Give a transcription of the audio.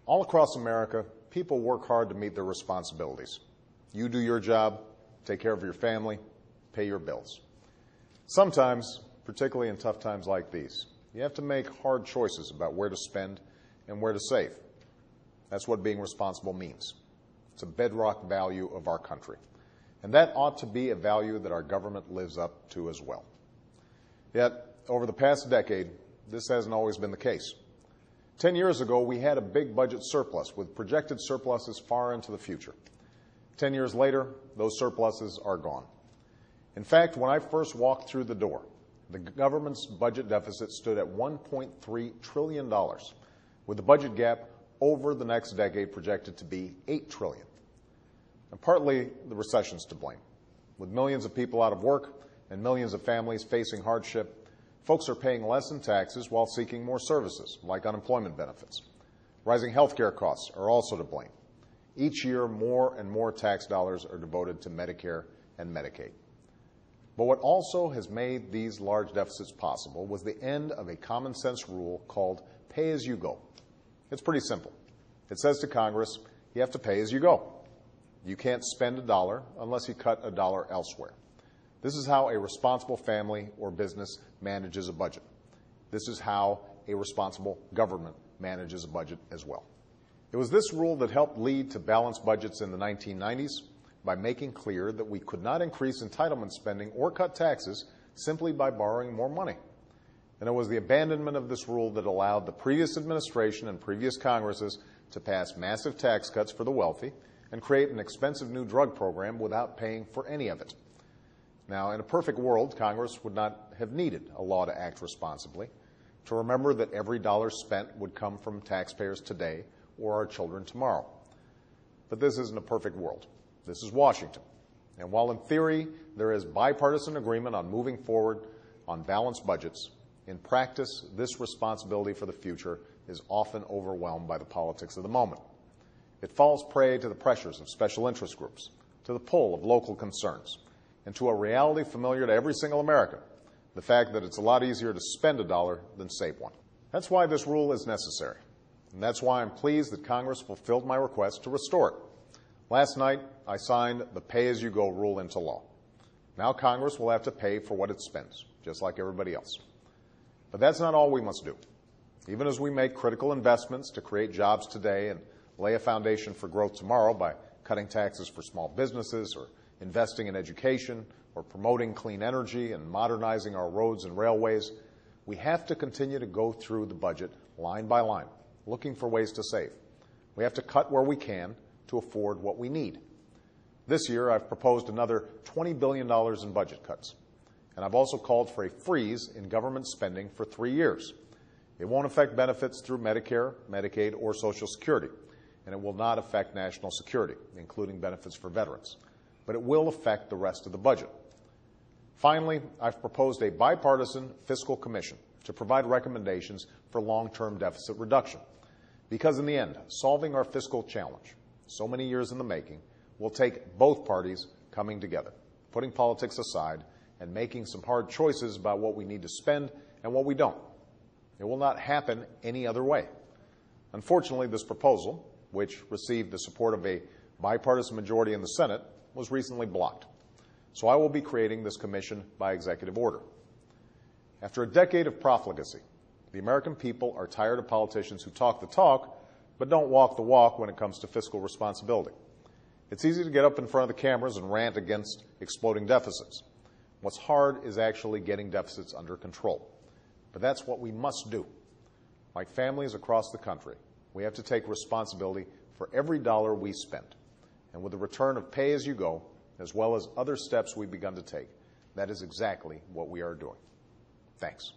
All across America, people work hard to meet their responsibilities. You do your job, take care of your family, pay your bills. Sometimes, particularly in tough times like these, you have to make hard choices about where to spend and where to save. That's what being responsible means. It's a bedrock value of our country. And that ought to be a value that our government lives up to as well. Yet, over the past decade, this hasn't always been the case. 10 years ago, we had a big budget surplus with projected surpluses far into the future. 10 years later, those surpluses are gone. In fact, when I first walked through the door, the government's budget deficit stood at $1.3 trillion, with the budget gap over the next decade projected to be $8 trillion. And partly the recession's to blame. With millions of people out of work and millions of families facing hardship, folks are paying less in taxes while seeking more services, like unemployment benefits. Rising health care costs are also to blame. Each year, more and more tax dollars are devoted to Medicare and Medicaid. But what also has made these large deficits possible was the end of a common sense rule called pay as you go. It's pretty simple. It says to Congress, you have to pay as you go. You can't spend a dollar unless you cut a dollar elsewhere. This is how a responsible family or business manages a budget. This is how a responsible government manages a budget as well. It was this rule that helped lead to balanced budgets in the 1990s by making clear that we could not increase entitlement spending or cut taxes simply by borrowing more money. And it was the abandonment of this rule that allowed the previous administration and previous Congresses to pass massive tax cuts for the wealthy and create an expensive new drug program without paying for any of it. Now, in a perfect world, Congress would not have needed a law to act responsibly, to remember that every dollar spent would come from taxpayers today or our children tomorrow. But this isn't a perfect world. This is Washington. And while in theory there is bipartisan agreement on moving forward on balanced budgets, in practice, this responsibility for the future is often overwhelmed by the politics of the moment. It falls prey to the pressures of special interest groups, to the pull of local concerns, and to a reality familiar to every single American, the fact that it's a lot easier to spend a dollar than save one. That's why this rule is necessary, and that's why I'm pleased that Congress fulfilled my request to restore it. Last night, I signed the pay-as-you-go rule into law. Now Congress will have to pay for what it spends, just like everybody else. But that's not all we must do. Even as we make critical investments to create jobs today and lay a foundation for growth tomorrow by cutting taxes for small businesses or investing in education or promoting clean energy and modernizing our roads and railways, we have to continue to go through the budget line by line, looking for ways to save. We have to cut where we can to afford what we need. This year, I've proposed another $20 billion in budget cuts. And I've also called for a freeze in government spending for 3 years. It won't affect benefits through Medicare, Medicaid, or Social Security. And it will not affect national security, including benefits for veterans. But it will affect the rest of the budget. Finally, I've proposed a bipartisan fiscal commission to provide recommendations for long-term deficit reduction. Because in the end, solving our fiscal challenge, so many years in the making, will take both parties coming together, putting politics aside, and making some hard choices about what we need to spend and what we don't. It will not happen any other way. Unfortunately, this proposal, which received the support of a bipartisan majority in the Senate, was recently blocked. So I will be creating this commission by executive order. After a decade of profligacy, the American people are tired of politicians who talk the talk but don't walk the walk when it comes to fiscal responsibility. It's easy to get up in front of the cameras and rant against exploding deficits. What's hard is actually getting deficits under control. But that's what we must do. Like families across the country, we have to take responsibility for every dollar we spend. And with the return of pay-as-you-go, as well as other steps we've begun to take, that is exactly what we are doing. Thanks.